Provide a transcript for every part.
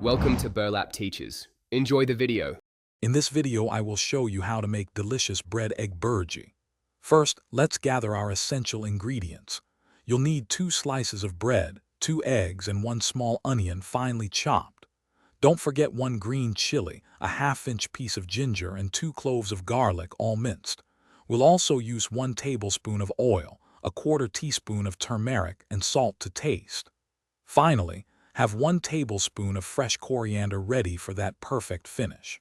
Welcome to Burlap Teachers. Enjoy the video. In this video, I will show you how to make delicious bread egg Bhurji. First, let's gather our essential ingredients. You'll need 2 slices of bread, 2 eggs, and 1 small onion finely chopped. Don't forget 1 green chili, a ½ inch piece of ginger, and 2 cloves of garlic, all minced. We'll also use 1 tablespoon of oil, a 1/4 teaspoon of turmeric, and salt to taste. Finally, have 1 tablespoon of fresh coriander ready for that perfect finish.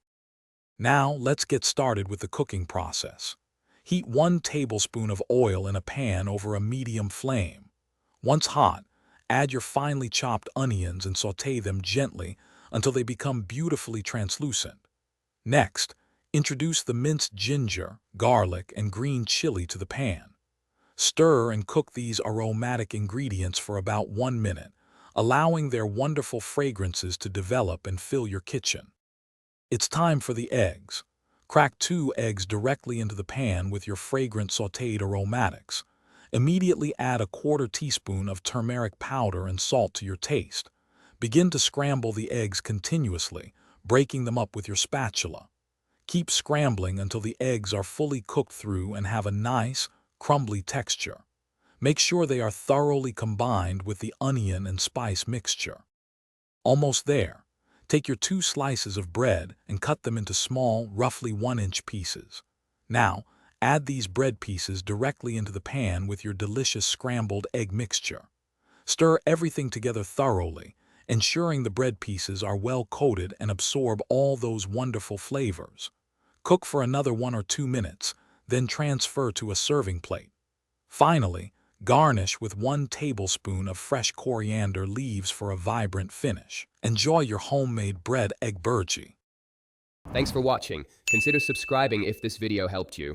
Now, let's get started with the cooking process. Heat 1 tablespoon of oil in a pan over a medium flame. Once hot, add your finely chopped onions and sauté them gently until they become beautifully translucent. Next, introduce the minced ginger, garlic, and green chili to the pan. Stir and cook these aromatic ingredients for about 1 minute, allowing their wonderful fragrances to develop and fill your kitchen. It's time for the eggs. Crack 2 eggs directly into the pan with your fragrant sautéed aromatics. Immediately add a 1/4 teaspoon of turmeric powder and salt to your taste. Begin to scramble the eggs continuously, breaking them up with your spatula. Keep scrambling until the eggs are fully cooked through and have a nice, crumbly texture. Make sure they are thoroughly combined with the onion and spice mixture. Almost there. Take your 2 slices of bread and cut them into small, roughly 1-inch pieces. Now, add these bread pieces directly into the pan with your delicious scrambled egg mixture. Stir everything together thoroughly, ensuring the bread pieces are well coated and absorb all those wonderful flavors. Cook for another 1 or 2 minutes, then transfer to a serving plate. Finally, garnish with 1 tablespoon of fresh coriander leaves for a vibrant finish. Enjoy your homemade bread egg Bhurji. Thanks for watching. Consider subscribing if this video helped you.